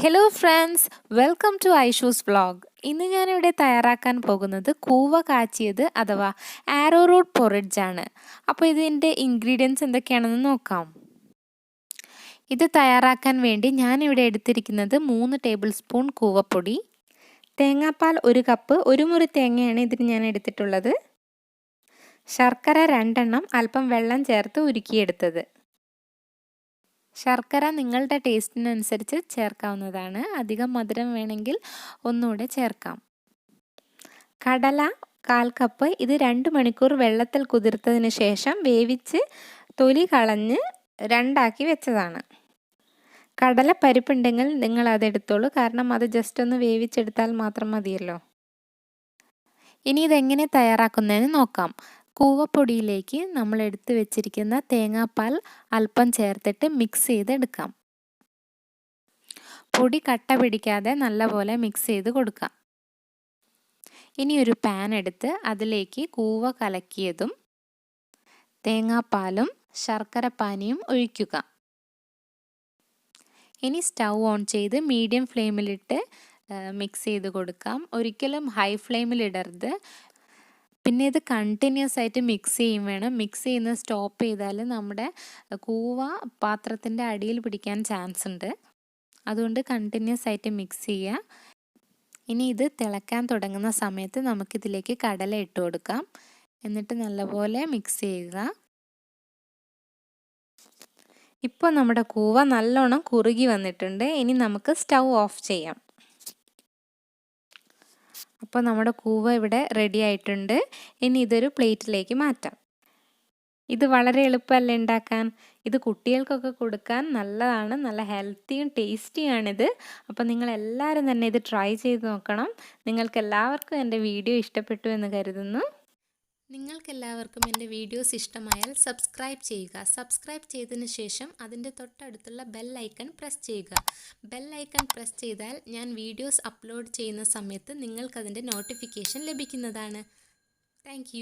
Hello friends, welcome to Aishu's vlog. ഇന്ന് ഞാനിവിടെ തയ്യാറാക്കാൻ പോകുന്നത് കൂവ കാച്ചിയത് അഥവാ ആരോറൂട്ട് porridge ആണ്. അപ്പോൾ ഇതിൻ്റെ ഇൻഗ്രീഡിയൻസ് എന്തൊക്കെയാണെന്ന് നോക്കാം. ഇത് തയ്യാറാക്കാൻ വേണ്ടി ഞാനിവിടെ എടുത്തിരിക്കുന്നത് 3 ടേബിൾ സ്പൂൺ കൂവപ്പൊടി, തേങ്ങാപ്പാൽ 1 കപ്പ്, 1 മുറി തേങ്ങയാണ് ഇതിന് ഞാൻ എടുത്തിട്ടുള്ളത്, ശർക്കര 2 എണ്ണം, അല്പം വെള്ളം ചേർത്ത് ഉരുക്കിയെടുത്തത്. ശർക്കര നിങ്ങളുടെ ടേസ്റ്റിനനുസരിച്ച് ചേർക്കാവുന്നതാണ്. അധികം മധുരം വേണമെങ്കിൽ ഒന്നുകൂടെ ചേർക്കാം. കടല 1/4 കപ്പ്. ഇത് 2 മണിക്കൂർ വെള്ളത്തിൽ കുതിർത്തതിന് ശേഷം വേവിച്ച് തൊലി കളഞ്ഞ് രണ്ടാക്കി വെച്ചതാണ്. കടല പരിപ്പുണ്ടെങ്കിൽ നിങ്ങൾ അതെടുത്തോളൂ, കാരണം അത് ജസ്റ്റ് ഒന്ന് വേവിച്ചെടുത്താൽ മാത്രം മതിയല്ലോ. ഇനി ഇതെങ്ങനെ തയ്യാറാക്കുന്നതെന്ന് നോക്കാം. കൂവപ്പൊടിയിലേക്ക് നമ്മൾ എടുത്തു വെച്ചിരിക്കുന്ന തേങ്ങാപ്പാൽ അല്പം ചേർത്തിട്ട് മിക്സ് ചെയ്തെടുക്കാം. പൊടി കട്ട പിടിക്കാതെ നല്ലപോലെ മിക്സ് ചെയ്ത് കൊടുക്കാം. ഇനി ഒരു പാൻ എടുത്ത് അതിലേക്ക് കൂവ കലക്കിയതും തേങ്ങാപ്പാലും ശർക്കരപ്പാനിയും ഒഴിക്കുക. ഇനി സ്റ്റൗ ഓൺ ചെയ്ത് മീഡിയം ഫ്ലെയിമിലിട്ട് മിക്സ് ചെയ്ത് കൊടുക്കാം. ഒരിക്കലും ഹൈ ഫ്ലെയിമിൽ ഇടരുത്. പിന്നെ ഇത് കണ്ടിന്യൂസ് ആയിട്ട് മിക്സ് ചെയ്യും വേണം. മിക്സ് ചെയ്യുന്നത് സ്റ്റോപ്പ് ചെയ്താൽ നമ്മുടെ കൂവ പാത്രത്തിൻ്റെ അടിയിൽ പിടിക്കാൻ ചാൻസ് ഉണ്ട്. അതുകൊണ്ട് കണ്ടിന്യൂസ് ആയിട്ട് മിക്സ് ചെയ്യുക. ഇനി ഇത് തിളക്കാൻ തുടങ്ങുന്ന സമയത്ത് നമുക്കിതിലേക്ക് കടല ഇട്ട് കൊടുക്കാം. എന്നിട്ട് നല്ലപോലെ മിക്സ് ചെയ്യുക. ഇപ്പോൾ നമ്മുടെ കൂവ നല്ലോണം കുറുകി വന്നിട്ടുണ്ട്. ഇനി നമുക്ക് സ്റ്റൗ ഓഫ് ചെയ്യാം. അപ്പോൾ നമ്മുടെ കൂവ ഇവിടെ റെഡി ആയിട്ടുണ്ട്. ഇനി ഇതൊരു പ്ലേറ്റിലേക്ക് മാറ്റാം. ഇത് വളരെ എളുപ്പമല്ലേ ഉണ്ടാക്കാൻ. ഇത് കുട്ടികൾക്കൊക്കെ കൊടുക്കാൻ നല്ലതാണ്. നല്ല ഹെൽത്തിയും ടേസ്റ്റിയാണിത്. അപ്പോൾ നിങ്ങളെല്ലാവരും തന്നെ ഇത് ട്രൈ ചെയ്ത് നോക്കണം. നിങ്ങൾക്കെല്ലാവർക്കും എൻ്റെ വീഡിയോ ഇഷ്ടപ്പെട്ടു എന്ന് കരുതുന്നു. നിങ്ങൾക്കെല്ലാവർക്കും എൻ്റെ വീഡിയോസ് ഇഷ്ടമായാൽ സബ്സ്ക്രൈബ് ചെയ്യുക. സബ്സ്ക്രൈബ് ചെയ്തതിന് ശേഷം അതിൻ്റെ തൊട്ടടുത്തുള്ള ബെൽ ഐക്കൺ പ്രസ് ചെയ്യുക. ബെൽ ഐക്കൺ പ്രസ് ചെയ്താൽ ഞാൻ വീഡിയോസ് അപ്ലോഡ് ചെയ്യുന്ന സമയത്ത് നിങ്ങൾക്കതിൻ്റെ നോട്ടിഫിക്കേഷൻ ലഭിക്കുന്നതാണ്. താങ്ക്